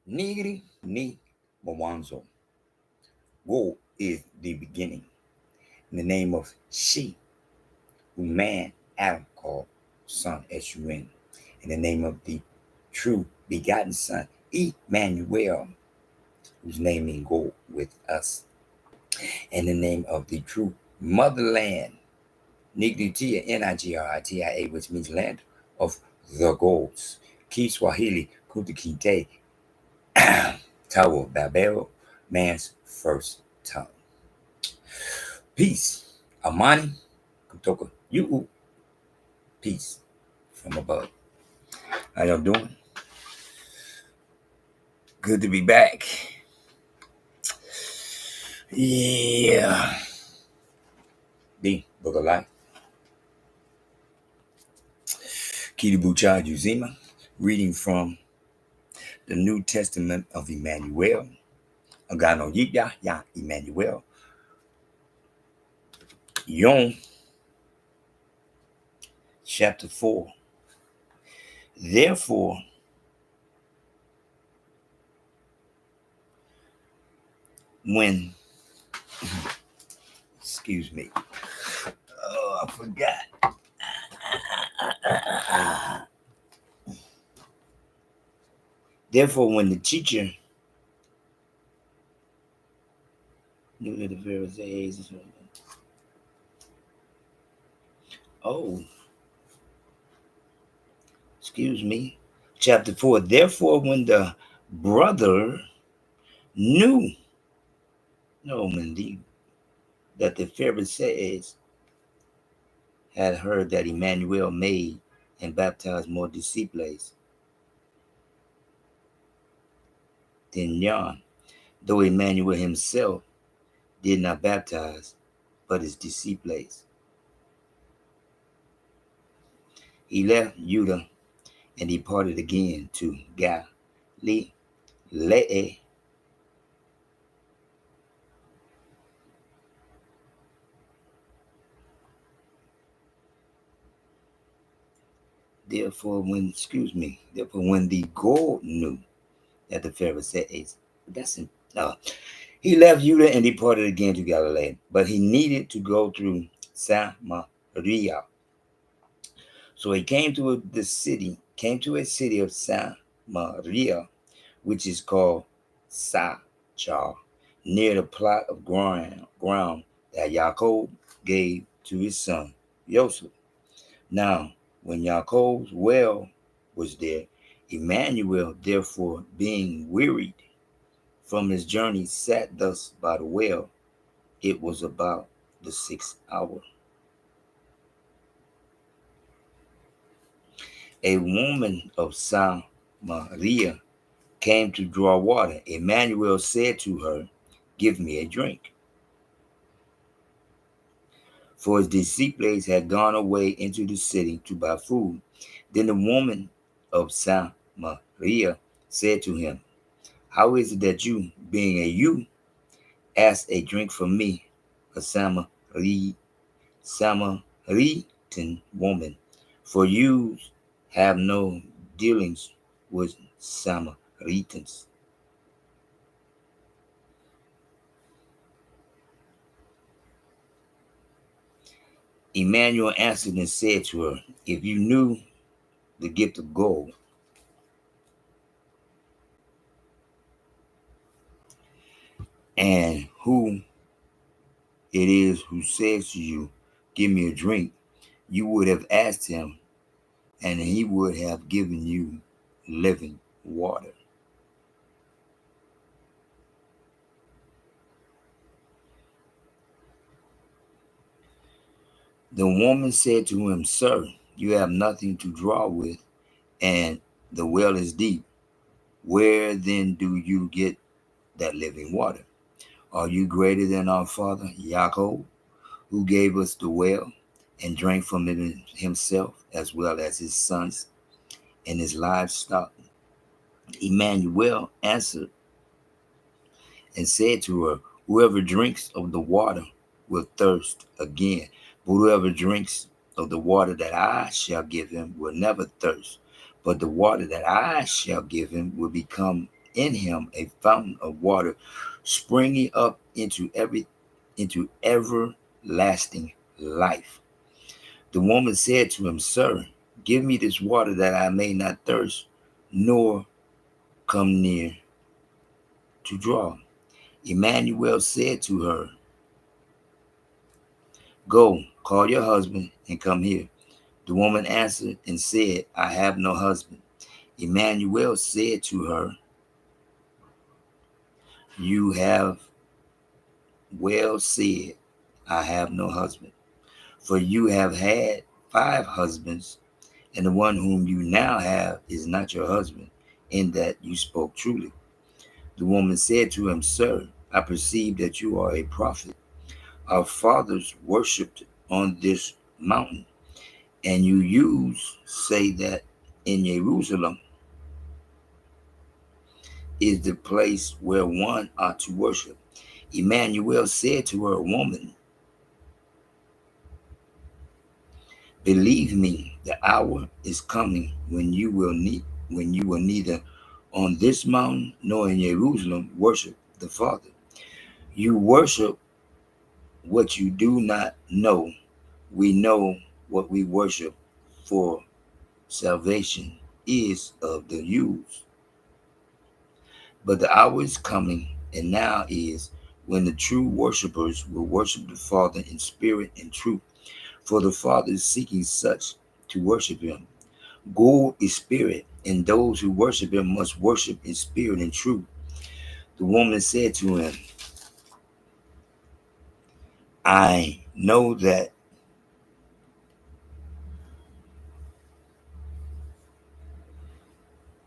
Nigri ni Mawanzo. Go is the beginning. In the name of she, who man Adam called son S-U-N. In the name of the true begotten son, Emmanuel, whose name means go with us. In the name of the true motherland, Nigritia, Nigritiia, which means land of the gods. Kiswahili, Kutikite, Tower Babel, man's first tongue. Peace. Amani, kutoka you. Peace from above. How y'all doing? Good to be back. Yeah. The Book of Life. Kitabucha Uzima, reading from the New Testament of Emmanuel. Agano Jipya, Ya Imanuel. Yom, chapter 4. Therefore, when, excuse me, oh, I forgot. Therefore, when the teacher knew that the Pharisees, oh, excuse me, chapter 4. Therefore, when the brother knew, no, indeed, that the Pharisees had heard that Emmanuel made and baptized more disciples than John, though Emmanuel himself did not baptize, but his disciples. He left Judah and departed again to Galilee. Therefore, when the God knew that the Pharisees, he left Judah and departed again to Galilee, but he needed to go through Samaria. So he came to a city of Samaria, which is called Sychar, near the plot of ground that Jacob gave to his son Joseph. Now, when Jacob's well was there, Emmanuel, therefore, being wearied from his journey, sat thus by the well. It was about the 6th hour. A woman of Samaria came to draw water. Emmanuel said to her, "Give me a drink." For his disciples had gone away into the city to buy food. Then the woman of Samaria said to him, "How is it that you, being a Jew, ask a drink from me, a Samaritan woman? For you have no dealings with Samaritans." Emmanuel answered and said to her, "If you knew the gift of God and who it is who says to you, 'Give me a drink,' you would have asked him, and he would have given you living water." The woman said to him, "Sir, you have nothing to draw with, and the well is deep. Where then do you get that living water? Are you greater than our father Jacob, who gave us the well and drank from it himself, as well as his sons and his livestock?" Emmanuel answered and said to her, "Whoever drinks of the water will thirst again, but whoever drinks of the water that I shall give him will never thirst. But the water that I shall give him will become in him a fountain of water springing up into everlasting life. The woman said to him, Sir, give me this water that I may not thirst, nor come near to draw. Emmanuel said to her, Go, call your husband and come here. The woman answered and said, I have no husband. Emmanuel said to her, You have well said, I have no husband. For you have had 5 husbands, and the one whom you now have is not your husband, in that you spoke truly. The woman said to him, Sir, I perceive that you are a prophet. Our fathers worshipped on this mountain, and you say that in Jerusalem is the place where one ought to worship. Emmanuel said to her, Woman, believe me, the hour is coming when you will neither on this mountain nor in Jerusalem worship the Father. You worship what you do not know. We know what we worship, for salvation is of the Jews. But the hour is coming, and now is, when the true worshipers will worship the Father in spirit and truth, for the Father is seeking such to worship him. God is spirit, and those who worship him must worship in spirit and truth. The woman said to him, I know that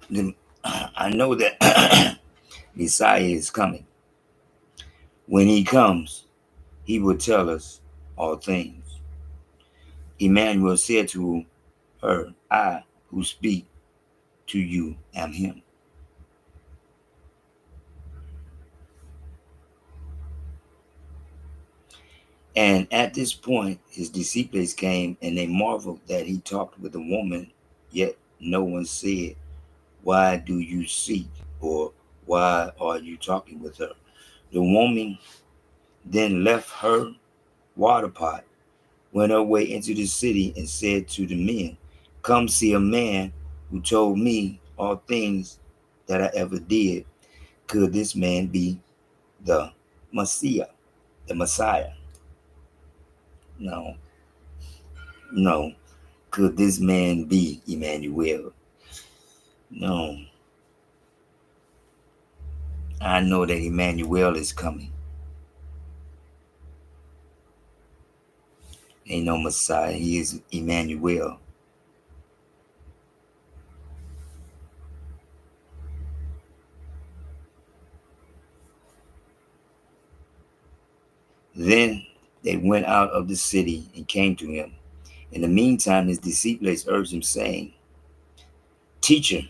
the, I know that Messiah is coming. When he comes, he will tell us all things. Emmanuel said to her, I who speak to you am him. And at this point, his disciples came, and they marveled that he talked with a woman, yet no one said, Why do you seek? Or why are you talking with her? The woman then left her water pot, went her way into the city, and said to the men, Come see a man who told me all things that I ever did. Could this man be the Messiah? The Messiah? No, no. Could this man be Emmanuel? No. I know that Emmanuel is coming. Ain't no Messiah. He is Emmanuel. Then they went out of the city and came to him. In the meantime, his disciples urged him, saying, Teacher,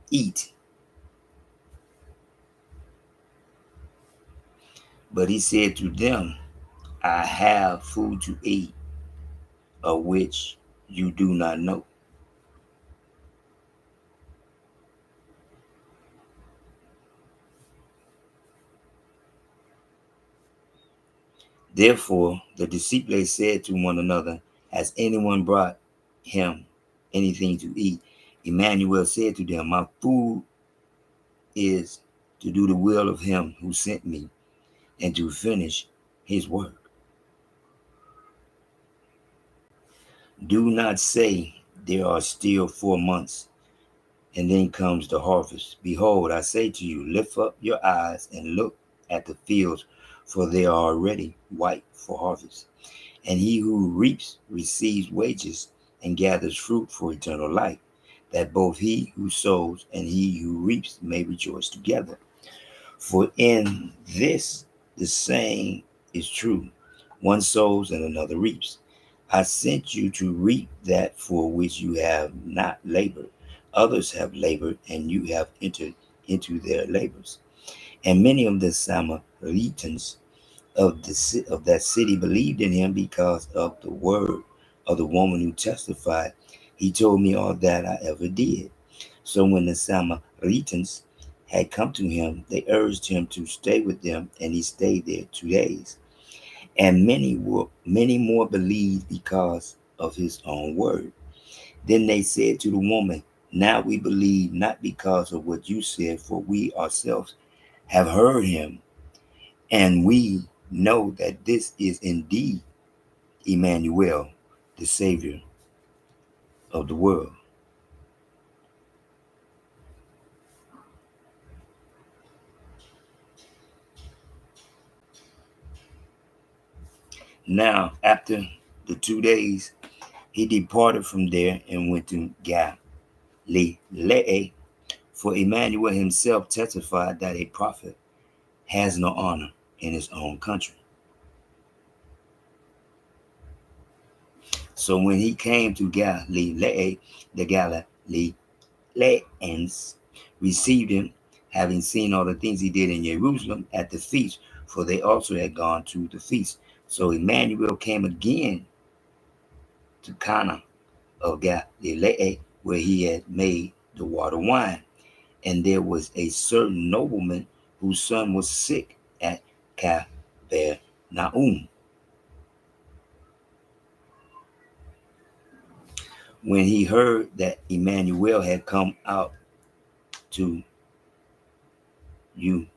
eat. But he said to them, I have food to eat, of which you do not know. Therefore, the disciples said to one another, Has anyone brought him anything to eat? Emmanuel said to them, My food is to do the will of him who sent me and to finish his work. Do not say, There are still 4 months, and then comes the harvest. Behold, I say to you, lift up your eyes and look at the fields, for they are already white for harvest. And he who reaps receives wages and gathers fruit for eternal life, that both he who sows and he who reaps may rejoice together. For in this the saying is true, one sows and another reaps. I sent you to reap that for which you have not labored. Others have labored, and you have entered into their labors. And many of the Samaritans of that city believed in him because of the word of the woman who testified, He told me all that I ever did. So when the Samaritans had come to him, they urged him to stay with them, and he stayed there 2 days. And many more believed because of his own word. Then they said to the woman, now we believe not because of what you said, for we ourselves have heard him, and we know that this is indeed Imanuel, the Savior of the world. Now, after the 2 days, he departed from there and went to Galilee, for Emmanuel himself testified that a prophet has no honor in his own country. So when he came to Galilee, the Galileans received him, having seen all the things he did in Jerusalem at the feast, for they also had gone to the feast. So Emmanuel came again to Cana of Galilee, where he had made the water wine. And there was a certain nobleman whose son was sick at Capernaum. When he heard that Emmanuel had come out to Judea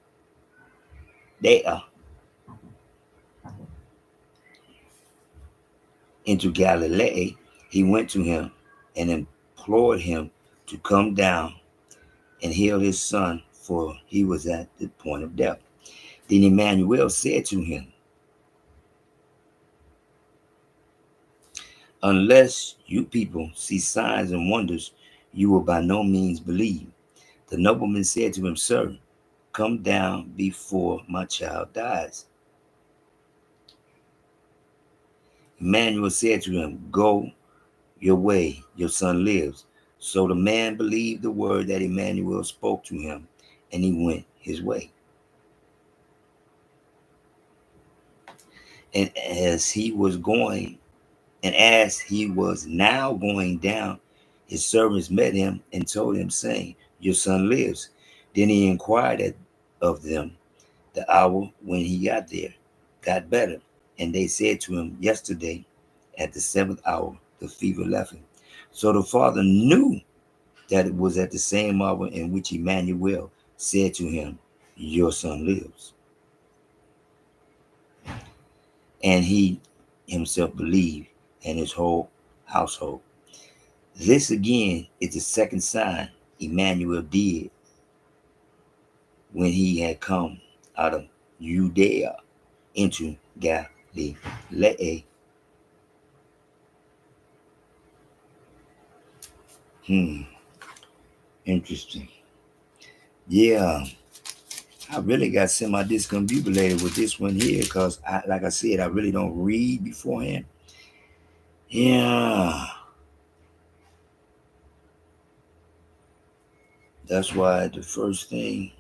into Galilee, he went to him and implored him to come down and heal his son, for he was at the point of death. Then Emmanuel said to him, unless you people see signs and wonders, you will by no means believe. The nobleman said to him, sir, come down before my child dies. Emmanuel said to him, go your way, your son lives. So the man believed the word that Emmanuel spoke to him, and he went his way. And as he was now going down, his servants met him and told him, saying, your son lives. Then he inquired of them the hour when he got better. And they said to him, yesterday at the seventh hour, the fever left him. So the father knew that it was at the same hour in which Emmanuel said to him, your son lives. And he himself believed, and his whole household. This again is the second sign Emmanuel did when he had come out of Judea into Galilee. Interesting. Yeah, I really got semi-discombobulated with this one here because, like I said, I really don't read beforehand. Yeah, that's why the first thing.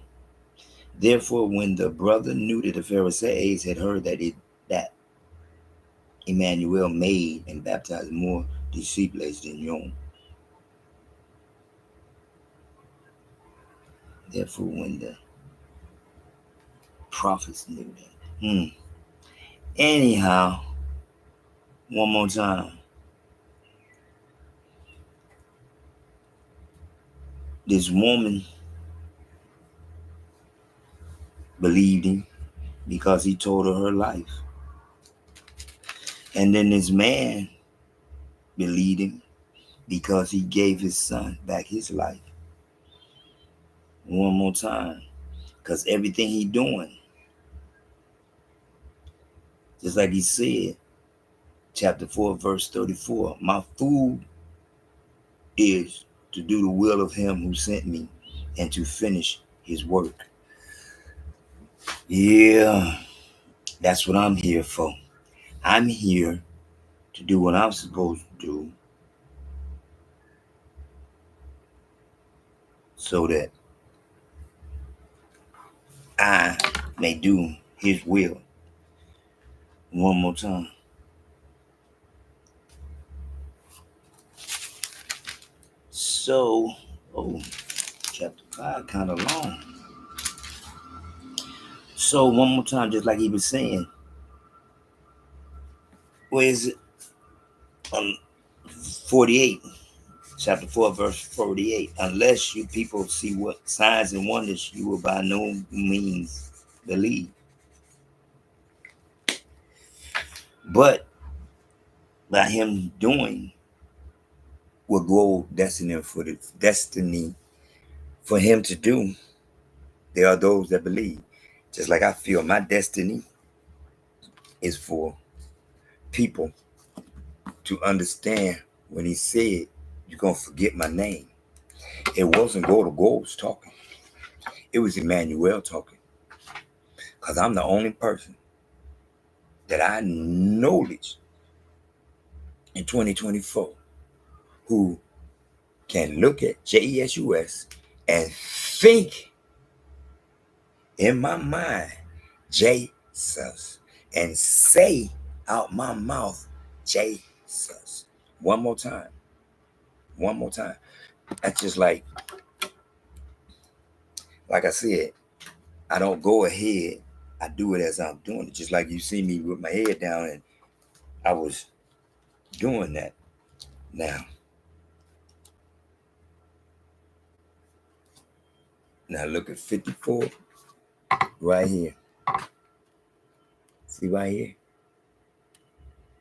Therefore, when the brother knew that the Pharisees had heard that Emmanuel made and baptized more disciples than John. Therefore, when the prophets knew that. Anyhow, one more time. This woman believed him because he told her life. And then this man believed him because he gave his son back his life. One more time. Because everything he doing, just like he said, chapter 4, verse 34, my food is to do the will of him who sent me and to finish his work. Yeah, that's what I'm here for. I'm here to do what I'm supposed to do so that I may do his will. One more time. So, chapter 5 kind of long. So one more time, just like he was saying, where is it? 48, chapter 4, verse 48. Unless you people see what signs and wonders, you will by no means believe. But by him doing what God destiny for him to do, there are those that believe. Just like I feel my destiny is for people to understand when he said, you're going to forget my name. It wasn't GodWithUs talking. It was Imanuel talking. Because I'm the only person that I knowledge in 2024 who can look at Jesus and think in my mind, Jesus, and say out my mouth, Jesus. One more time. One more time. That's just like I said, I don't go ahead. I do it as I'm doing it. Just like you see me with my head down, and I was doing that. Now look at 54 right here. See right here?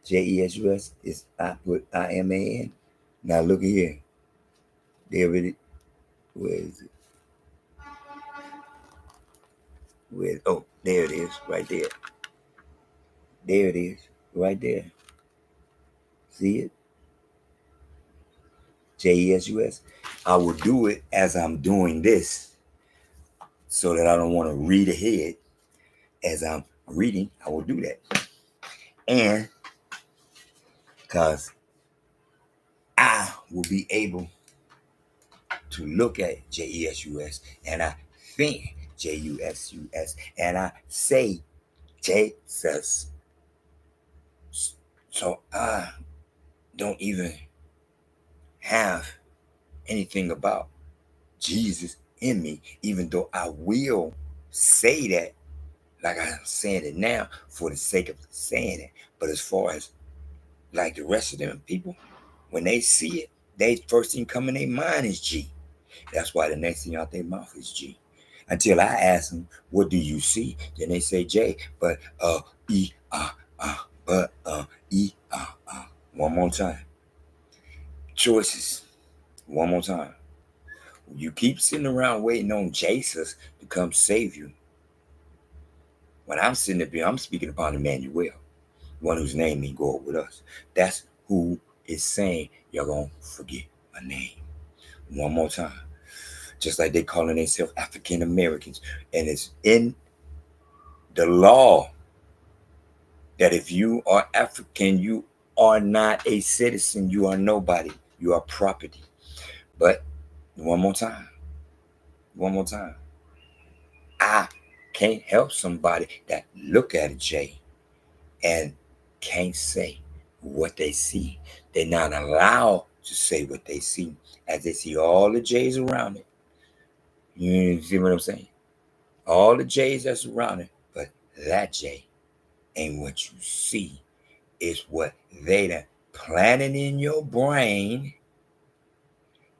Jesus is I put IMAN. Now look at here. There it is. Where is it? Oh, there it is, right there. There it is, right there. See it? Jesus. I will do it as I'm doing this so that I don't want to read ahead. As I'm reading, I will do that. And because I will be able to look at Jesus and I think Jesus and I say Jesus. So I don't even have anything about Jesus in me, even though I will say that like I'm saying it now for the sake of saying it. But as far as like the rest of them people, when they see it, they first thing come in their mind is G. That's why the next thing out their mouth is G. Until I ask them, what do you see? Then they say J, but E, but E, One more time. Choices. One more time. You keep sitting around waiting on Jesus to come save you. When I'm sitting up here, I'm speaking upon Emmanuel, one whose name means God with us. That's who is saying, you're going to forget my name. One more time. Just like they calling themselves African Americans. And it's in the law that if you are African, you are not a citizen. You are nobody. You are property. But one more time. One more time. I can't help somebody that look at a J and can't say what they see. They're not allowed to say what they see as they see all the J's around it. You see what I'm saying? All the J's that's around it, but that J ain't what you see. It's what they done planted in your brain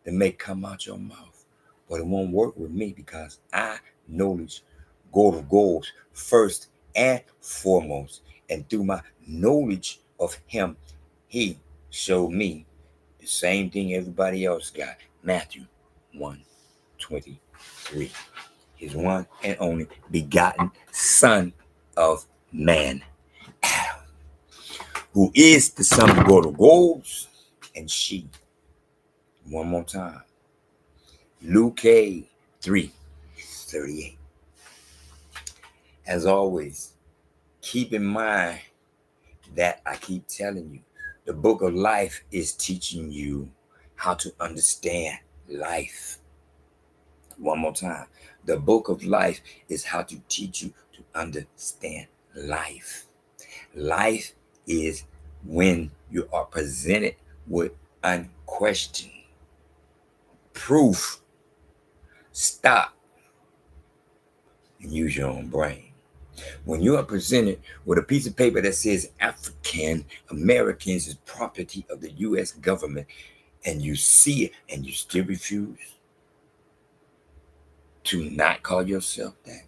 that may come out your mouth. But it won't work with me because I knowledge GodWithUs first and foremost. And through my knowledge of him, he showed me the same thing everybody else got. Matthew 1:23. His one and only begotten Son of Man, Adam, who is the son of GodWithUs and she. One more time. Luke 3:38. As always, keep in mind that I keep telling you, the book of life is teaching you how to understand life. One more time. The book of life is how to teach you to understand life. Life is when you are presented with unquestioned proof. Stop and use your own brain. When you are presented with a piece of paper that says African Americans is property of the U.S. government, and you see it and you still refuse to not call yourself that,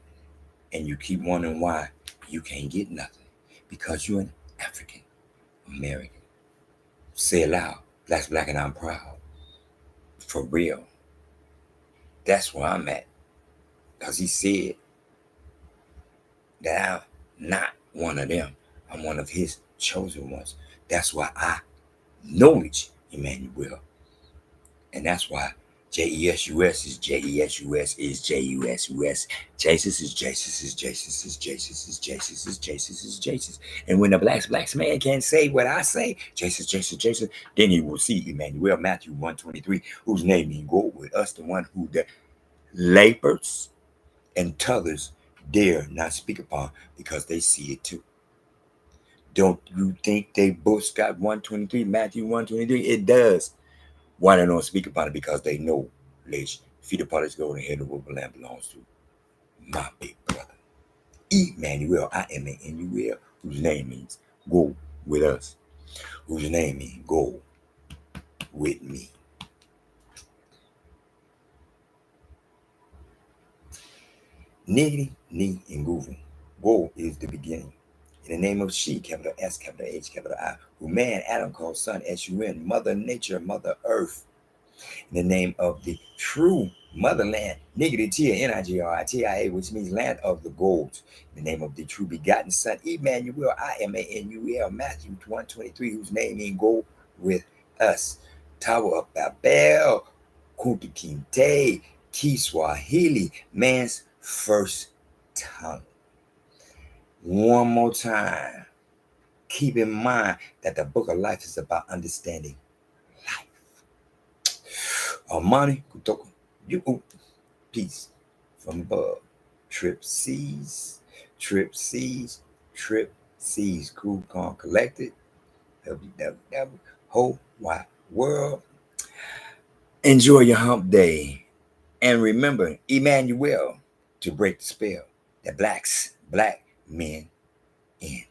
and you keep wondering why you can't get nothing, because you're an African American. Say it loud. Black, black, and I'm proud. For real. That's where I'm at. Because he said that I'm not one of them. I'm one of his chosen ones. That's why I acknowledge Emmanuel. And that's why JESUS is JESUS is JUSUS. Jesus is Jesus is Jesus is Jesus is Jesus is Jesus is Jesus. And when the blacks man can't say what I say, Jesus, Jesus, Jesus, then he will see Emmanuel, Matthew 1:23, whose name he go with us, the one who the labors and t'others dare not speak upon because they see it too. Don't you think they both got 123, Matthew 1:23? It does. Why they don't speak about it? Because they know, ladies, feet apart is going ahead of what the land belongs to. My big brother. Emmanuel, I am an Emmanuel, whose name means go with us. Whose name means go with me. Niggity, knee, and grooving. Go is the beginning. In the name of she, capital S, capital H, capital I, who man, Adam called son, S-U-N, Mother Nature, Mother Earth. In the name of the true motherland, Niggity, N-I-G-R-I-T-I-A, which means land of the gold. In the name of the true begotten son, Emmanuel, I-M-A-N-U-E-L, Matthew 1:23, whose name means go with us. Tower of Babel, Kunta Kinte, Kiswahili, man's first tongue. One more time. Keep in mind that the book of life is about understanding life. Amani, Kutoko, you, peace from above. Trip seas, trip seas, trip seas. Cool, calm, collected. WWW, whole wide world. Enjoy your hump day. And remember, Emmanuel, to break the spell that blacks, black men in.